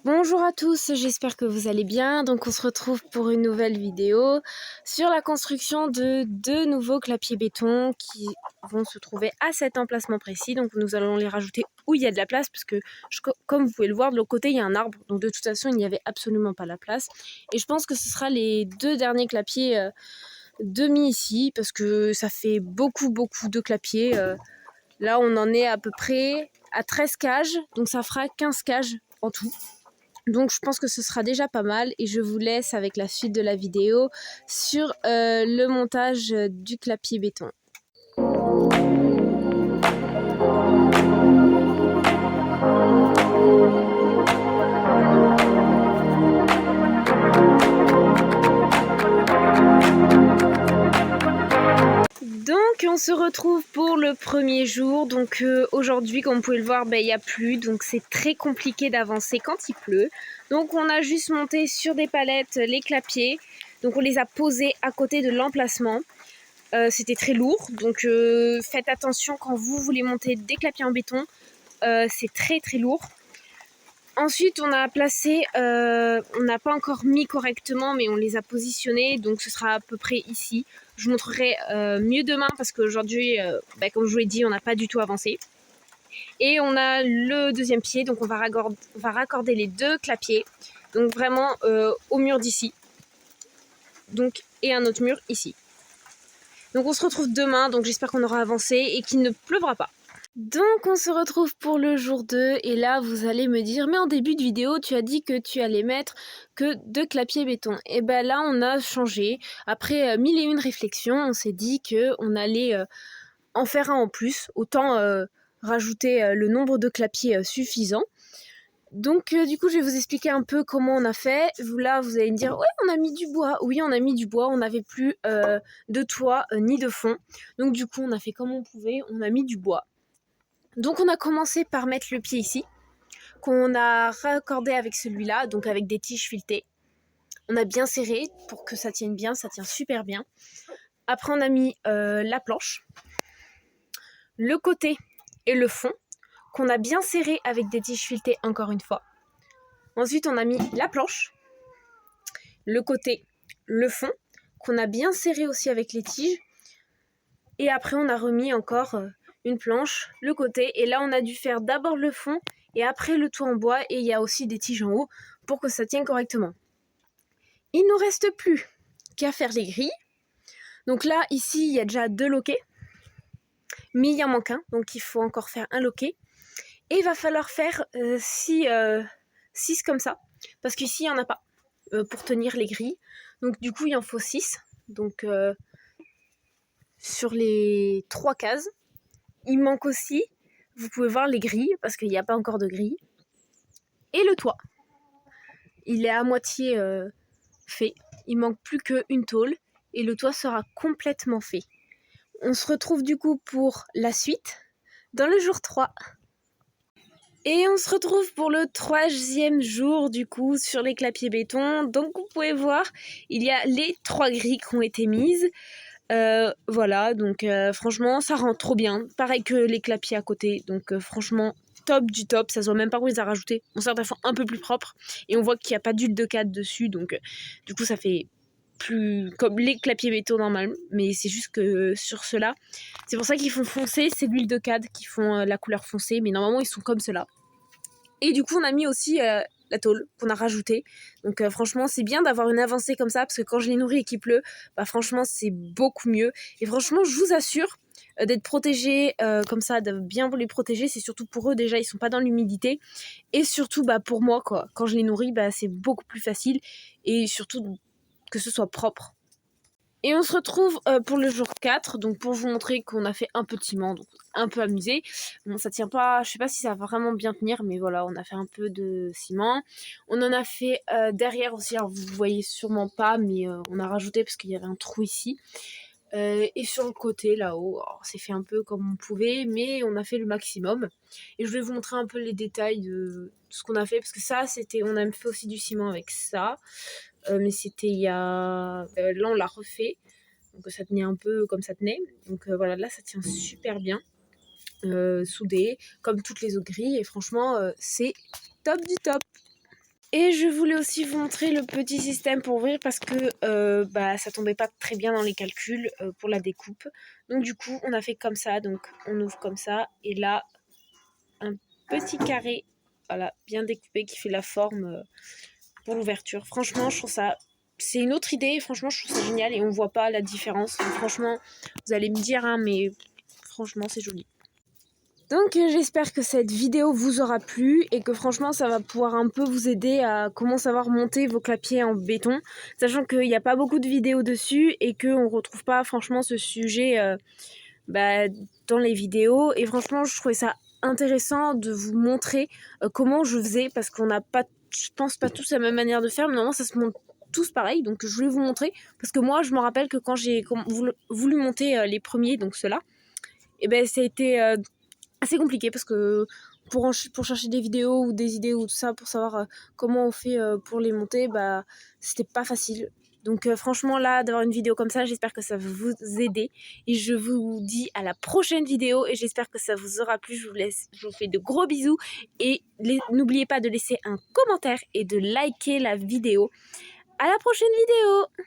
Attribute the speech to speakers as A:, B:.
A: Bonjour à tous, j'espère que vous allez bien. Donc on se retrouve pour une nouvelle vidéo sur la construction de deux nouveaux clapiers béton qui vont se trouver à cet emplacement précis. Donc nous allons les rajouter où il y a de la place parce que comme vous pouvez le voir, de l'autre côté il y a un arbre. Donc de toute façon il n'y avait absolument pas la place. Et je pense que ce sera les deux derniers clapiers de mis ici parce que ça fait beaucoup de clapiers. Là on en est à peu près à 13 cages, donc ça fera 15 cages en tout. Donc je pense que ce sera déjà pas mal et je vous laisse avec la suite de la vidéo sur le montage du clapier béton. Donc on se retrouve pour le premier jour. Donc aujourd'hui, comme vous pouvez le voir, il n'y a plus, donc c'est très compliqué d'avancer quand il pleut. Donc on a juste monté sur des palettes les clapiers, donc on les a posés à côté de l'emplacement. C'était très lourd, donc faites attention quand vous voulez monter des clapiers en béton, c'est très lourd. Ensuite, on a placé, on n'a pas encore mis correctement, mais on les a positionnés, donc ce sera à peu près ici. Je vous montrerai mieux demain parce qu'aujourd'hui, comme je vous l'ai dit, on n'a pas du tout avancé. Et on a le deuxième pied, donc on va raccorder les deux clapiers, donc vraiment au mur d'ici, donc et un autre mur ici. Donc on se retrouve demain, donc j'espère qu'on aura avancé et qu'il ne pleuvra pas. Donc on se retrouve pour le jour 2 et là vous allez me dire mais en début de vidéo tu as dit que tu allais mettre que 2 clapiers béton. Et ben là on a changé, après 1001 réflexions on s'est dit qu'on allait en faire un en plus, autant rajouter le nombre de clapiers suffisant. Donc du coup je vais vous expliquer un peu comment on a fait. Là vous allez me dire ouais on a mis du bois, oui on a mis du bois, on n'avait plus de toit ni de fond. Donc du coup on a fait comme on pouvait, on a mis du bois. Donc on a commencé par mettre le pied ici, qu'on a raccordé avec celui-là, donc avec des tiges filetées. On a bien serré pour que ça tienne bien, ça tient super bien. Après on a mis la planche, le côté et le fond, qu'on a bien serré avec des tiges filetées encore une fois. Ensuite on a mis la planche, le côté, le fond, qu'on a bien serré aussi avec les tiges. Et après on a remis encore une planche, le côté, et là on a dû faire d'abord le fond et après le toit en bois, et il y a aussi des tiges en haut pour que ça tienne correctement. Il ne nous reste plus qu'à faire les grilles. Donc là, ici, il y a déjà 2 loquets, mais il y en manque un, donc il faut encore faire un loquet. Et il va falloir faire 6 comme ça, parce qu'ici, il n'y en a pas pour tenir les grilles. Donc du coup, il en faut 6. Donc sur les 3 cases. Il manque aussi, vous pouvez voir les grilles, parce qu'il n'y a pas encore de grilles. Et le toit. Il est à moitié fait. Il manque plus qu'une tôle et le toit sera complètement fait. On se retrouve du coup pour la suite dans le jour 3. Et on se retrouve pour le 3e jour du coup sur les clapiers béton. Donc vous pouvez voir, il y a les 3 grilles qui ont été mises. Voilà, donc franchement ça rend trop bien. Pareil que les clapiers à côté, donc franchement top du top, ça se voit même pas où ils ont rajouté. On sort d'un fond un peu plus propre et on voit qu'il n'y a pas d'huile de cade dessus, donc du coup ça fait plus comme les clapiers béton normal, mais c'est juste que sur ceux-là, c'est pour ça qu'ils font foncer, c'est l'huile de cade qui font la couleur foncée, mais normalement ils sont comme ceux-là. Et du coup on a mis aussi la tôle qu'on a rajoutée. Donc franchement c'est bien d'avoir une avancée comme ça parce que quand je les nourris et qu'il pleut, franchement c'est beaucoup mieux. Et franchement je vous assure d'être protégés comme ça, de bien les protéger, c'est surtout pour eux déjà, ils sont pas dans l'humidité. Et surtout pour moi quoi, quand je les nourris c'est beaucoup plus facile et surtout que ce soit propre. Et on se retrouve pour le jour 4, donc pour vous montrer qu'on a fait un peu de ciment, donc un peu amusé. Bon, ça tient pas, je sais pas si ça va vraiment bien tenir, mais voilà, on a fait un peu de ciment. On en a fait derrière aussi, alors vous voyez sûrement pas, mais on a rajouté parce qu'il y avait un trou ici. Et sur le côté, là-haut, c'est fait un peu comme on pouvait, mais on a fait le maximum. Et je vais vous montrer un peu les détails de ce qu'on a fait, parce que ça, on a fait aussi du ciment avec ça. Mais c'était il y a... là, on l'a refait. Donc ça tenait un peu comme ça tenait. Donc voilà, là, ça tient super bien. Soudé, comme toutes les autres grilles. Et franchement, c'est top du top. Et je voulais aussi vous montrer le petit système pour ouvrir parce que ça tombait pas très bien dans les calculs pour la découpe. Donc du coup on a fait comme ça, donc on ouvre comme ça et là un petit carré, voilà, bien découpé qui fait la forme pour l'ouverture. Franchement je trouve ça, c'est une autre idée, franchement je trouve ça génial et on voit pas la différence. Donc, franchement vous allez me dire hein, mais franchement c'est joli. Donc j'espère que cette vidéo vous aura plu et que franchement ça va pouvoir un peu vous aider à comment savoir monter vos clapiers en béton, sachant qu'il n'y a pas beaucoup de vidéos dessus et qu'on ne retrouve pas franchement ce sujet dans les vidéos. Et franchement je trouvais ça intéressant de vous montrer comment je faisais parce qu'on n'a pas, je pense pas tous la même manière de faire, mais normalement ça se monte tous pareil, donc je voulais vous montrer parce que moi je me rappelle que quand j'ai voulu monter les premiers, donc ceux-là, et ben ça a été assez compliqué parce que pour chercher des vidéos ou des idées ou tout ça pour savoir comment on fait pour les monter, c'était pas facile. Donc franchement là d'avoir une vidéo comme ça, j'espère que ça va vous aider et je vous dis à la prochaine vidéo et j'espère que ça vous aura plu. Je vous fais de gros bisous et n'oubliez pas de laisser un commentaire et de liker la vidéo. À la prochaine vidéo.